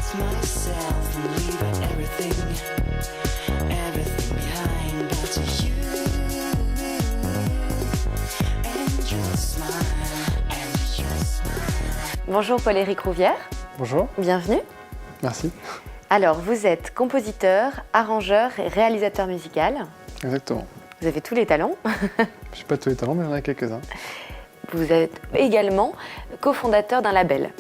myself and leave everything behind. But you and your smile. Bonjour Paul-Éric Rouvière. Bonjour. Bienvenue. Merci. Alors, vous êtes compositeur, arrangeur et réalisateur musical. Exactement. Vous avez tous les talents. Je n'ai pas tous les talents, mais il y en a quelques-uns. Vous êtes également cofondateur d'un label.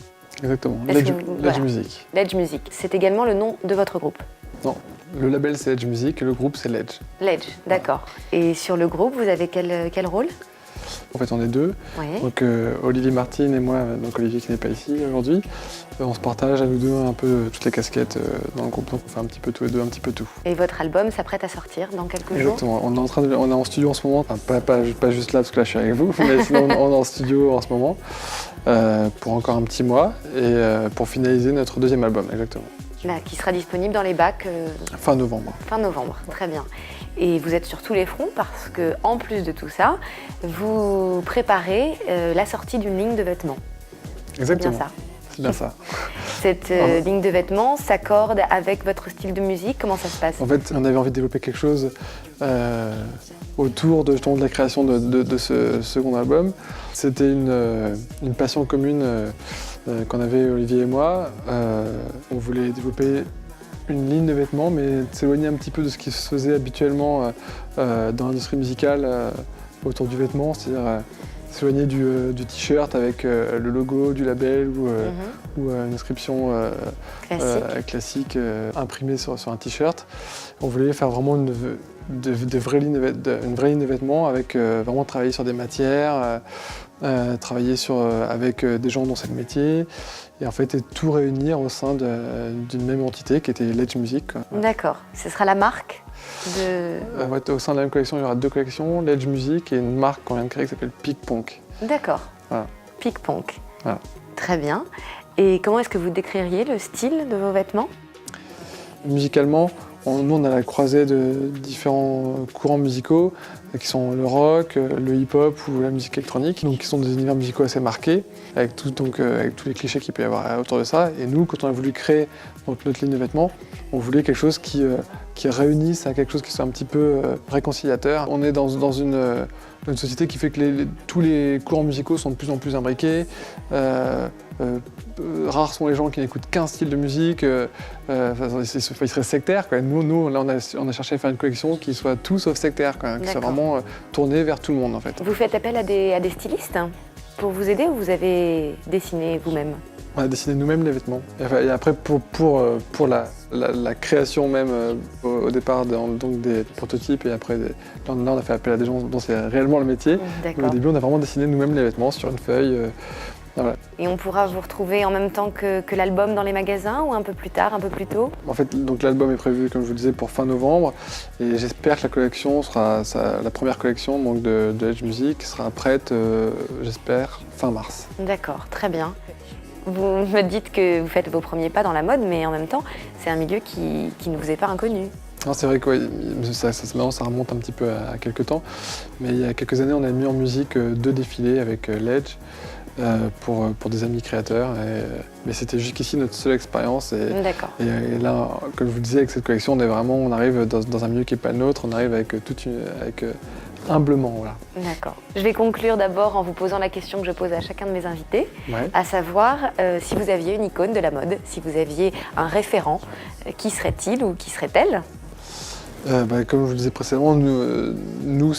Exactement. Est-ce Ledge Music. Ledge Music. C'est également le nom de votre groupe. Non, le label c'est Ledge Music et le groupe c'est Ledge. Ledge, d'accord. Et sur le groupe, vous avez quel rôle? En fait, on est deux. Oui. Donc Olivier Martine et moi, donc Olivier qui n'est pas ici aujourd'hui, on se partage à nous deux un peu toutes les casquettes dans le groupe. Donc on fait un petit peu tous les deux, un petit peu tout. Et votre album s'apprête à sortir dans quelques jours? Exactement. On est en studio en ce moment. Enfin, pas juste là parce que là je suis avec vous, mais sinon on est en studio en ce moment pour encore un petit mois et pour finaliser notre deuxième album, exactement. Là, qui sera disponible dans les bacs Fin novembre. fin novembre. Très bien. Et vous êtes sur tous les fronts parce que, en plus de tout ça, vous préparez la sortie d'une ligne de vêtements. Exactement. C'est bien ça. C'est bien ça. Cette ligne de vêtements s'accorde avec votre style de musique. Comment ça se passe? En fait, on avait envie de développer quelque chose autour de la création de ce second album. C'était une passion commune qu'on avait Olivier et moi. On voulait développer une ligne de vêtements, mais s'éloigner un petit peu de ce qui se faisait habituellement dans l'industrie musicale autour du vêtement, c'est-à-dire s'éloigner du t-shirt avec le logo du label ou une inscription classique imprimée sur un t-shirt. On voulait faire vraiment une vraie ligne de vêtements avec vraiment travailler sur des matières, travailler avec des gens dont c'est le métier et en fait tout réunir au sein d'une même entité qui était Ledge Music. D'accord. Ce sera la marque au sein de la même collection, il y aura deux collections, Ledge Music et une marque qu'on vient de créer qui s'appelle Pic Punk. D'accord. Voilà. Pic Punk. Voilà. Très bien. Et comment est-ce que vous décririez le style de vos vêtements? Musicalement, nous on a la croisée de différents courants musicaux qui sont le rock, le hip-hop ou la musique électronique, donc qui sont des univers musicaux assez marqués, avec tous les clichés qu'il peut y avoir autour de ça. Et nous, quand on a voulu créer notre ligne de vêtements, on voulait quelque chose qui réunisse à quelque chose qui soit un petit peu réconciliateur. On est dans une société qui fait que tous les courants musicaux sont de plus en plus imbriqués. Rares sont les gens qui n'écoutent qu'un style de musique, ils seraient sectaires. Quoi. Nous là, on a cherché à faire une collection qui soit tout sauf sectaire, quoi, qui soit vraiment tournée vers tout le monde en fait. Vous faites appel à des stylistes pour vous aider ou vous avez dessiné vous-même? On a dessiné nous-mêmes les vêtements. Et après, pour la création même, au départ, donc des prototypes, et après, là, on a fait appel à des gens dont c'est réellement le métier. Mais au début, on a vraiment dessiné nous-mêmes les vêtements sur une feuille. Voilà. Et on pourra vous retrouver en même temps que l'album dans les magasins ou un peu plus tard, un peu plus tôt? En fait, donc l'album est prévu, comme je vous le disais, pour fin novembre. Et j'espère que la collection la première collection donc de Ledge Music sera prête, j'espère, fin mars. D'accord, très bien. Vous me dites que vous faites vos premiers pas dans la mode, mais en même temps, c'est un milieu qui ne vous est pas inconnu. Non, c'est vrai que maintenant ça remonte un petit peu à quelques temps. Mais il y a quelques années, on a mis en musique 2 défilés avec Ledge. Pour des amis créateurs, mais c'était jusqu'ici notre seule expérience. Et là, comme je vous le disais, avec cette collection, on arrive dans un milieu qui n'est pas le nôtre, on arrive avec humblement. Voilà. D'accord. Je vais conclure d'abord en vous posant la question que je pose à chacun de mes invités, Ouais. à savoir si vous aviez une icône de la mode, si vous aviez un référent, qui serait-il ou qui serait-elle? Comme je vous le disais précédemment, nous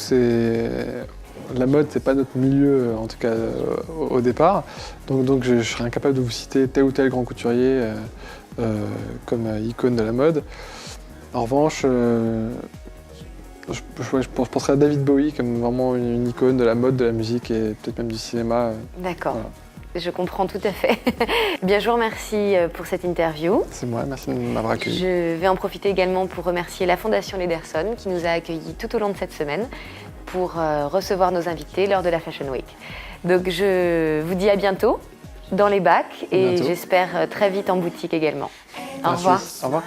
la mode, c'est pas notre milieu, en tout cas au départ. Donc je serais incapable de vous citer tel ou tel grand couturier comme icône de la mode. En revanche, je penserais à David Bowie comme vraiment une icône de la mode, de la musique et peut-être même du cinéma. D'accord. Voilà. Je comprends tout à fait. Bien, je vous remercie pour cette interview. C'est moi, merci de m'avoir accueilli. Je vais en profiter également pour remercier la Fondation Lederson qui nous a accueillis tout au long de cette semaine pour recevoir nos invités lors de la Fashion Week. Donc je vous dis à bientôt dans les bacs et j'espère très vite en boutique également. Au revoir. Au revoir.